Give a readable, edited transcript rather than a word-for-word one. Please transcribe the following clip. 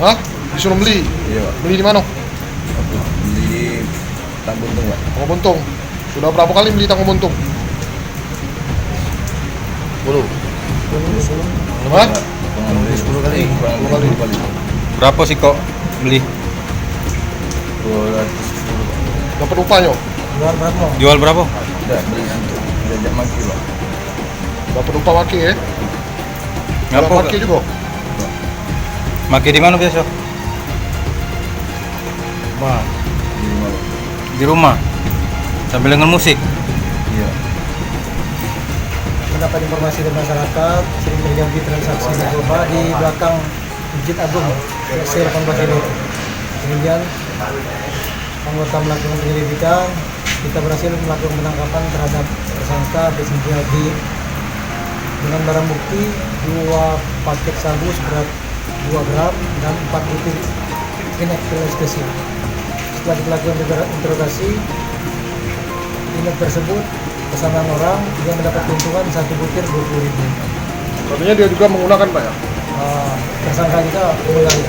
Hah? Disuruh beli? Iya Pak. Beli di mana? Beli di Tangguntung Pak. Tangga Buntung. Sudah berapa kali beli Tangga Buntung? Belum. Hah? Kurang lebih 10 kali. Kurang lebih 10 kali. Berapa sih kok beli? 210 Pak. Dapat upahnya? Jual berapa? Tidak beli untuk jajak maki Pak. Dapat upah maki ya? Ngapa? Dapat maki juga? Maki di mana biasa? Nah, Di rumah Pak. Di rumah. Sambil dengan musik. Iya. Mendapat informasi dari masyarakat sering terjadi transaksi narkoba di belakang Masjid Agung C18 ini. Kemudian anggota melakukan penyelidikan, kita berhasil melakukan penangkapan terhadap tersangka berinisial dengan barang bukti 2 paket sabu seberat 2 gram dan 4 butir inektil ekstasi. Setelah kita lakukan interogasi, unit tersebut pesanan orang yang mendapat keuntungan 1 butir 20.000. katanya dia juga menggunakan Pak ya? Tersangka kita mengalih.